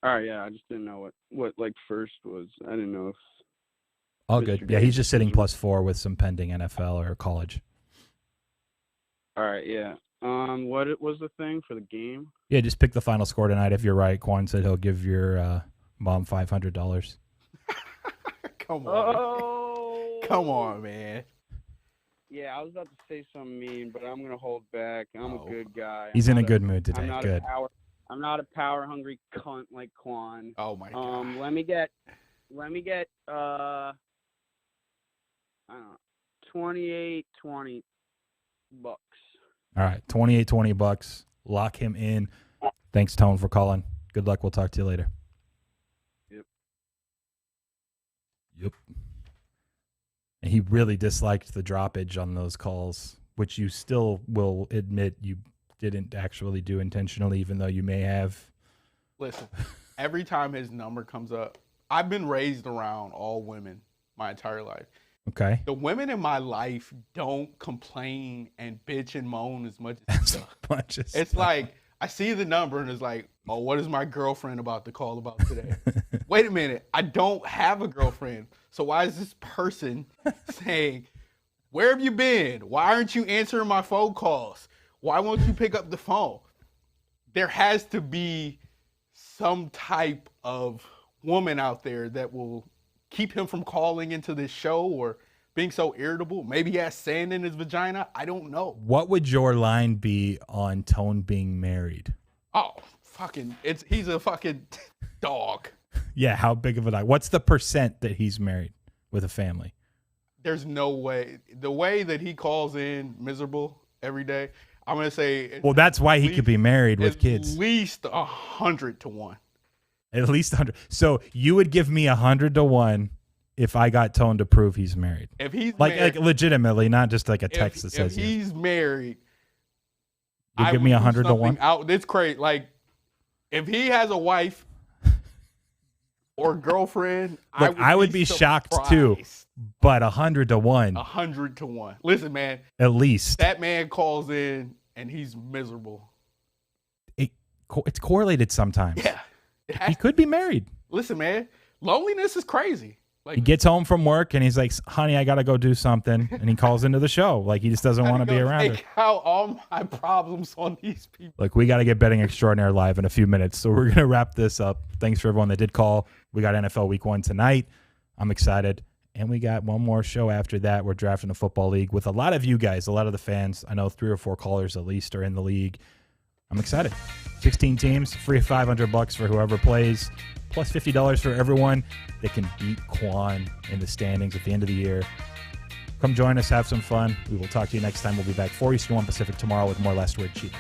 All right, yeah. I just didn't know what like first was. I didn't know if. All good. Yeah, he's just sitting plus 4 with some pending NFL or college. All right, yeah. What was the thing for the game? Yeah, just pick the final score tonight. If you're right, Quan said he'll give your mom $500. Come on. Come on, man. Yeah, I was about to say something mean, but I'm gonna hold back. I'm a good guy. He's in a good mood today. I'm not Good. I'm not a power hungry cunt like Qwan. Oh my god. Let me get I don't know, 28-20 bucks. All right, $28-20. Lock him in. Thanks, Tone, for calling. Good luck. We'll talk to you later. Yep. And he really disliked the droppage on those calls, which you still will admit you didn't actually do intentionally, even though you may have. Listen, every time his number comes up, I've been raised around all women my entire life. Okay. The women in my life don't complain and bitch and moan as much as it's like, I see the number and it's like, oh, what is my girlfriend about to call about today? Wait a minute. I don't have a girlfriend. So why is this person saying, where have you been? Why aren't you answering my phone calls? Why won't you pick up the phone? There has to be some type of woman out there that will keep him from calling into this show or being so irritable. Maybe he has sand in his vagina. I don't know. What would your line be on Tone being married? Oh, he's a fucking dog. Yeah, how big of a dog? What's the percent that he's married with a family? There's no way. The way that he calls in miserable every day, I'm going to say. Well, that's why he could be married with kids. At least 100 to 1. At least 100. So you would give me 100 to 1 if I got Tone to prove he's married. If he's like married, legitimately, not just like a text that says if he's married, you give me 100 to 1. It's crazy. Like if he has a wife or girlfriend, look, I would be shocked too. But 100 to 1. 100 to 1. Listen, man. At least that man calls in and he's miserable. It's correlated sometimes. Yeah. He could be married. Listen, man. Loneliness is crazy. Like, he gets home from work and he's like, honey, I got to go do something. And he calls into the show. Like, he just doesn't want to be around her. Take out all my problems on these people. Look, we got to get Betting Extraordinaire live in a few minutes. So we're going to wrap this up. Thanks for everyone that did call. We got NFL Week 1 tonight. I'm excited. And we got one more show after that. We're drafting a football league with a lot of you guys, a lot of the fans. I know 3 or 4 callers at least are in the league. I'm excited. 16 teams, free $500 for whoever plays, plus $50 for everyone that can beat Qwan in the standings at the end of the year. Come join us, have some fun. We will talk to you next time. We'll be back 4 Eastern, 1 Pacific tomorrow with more Last Word Cheetah.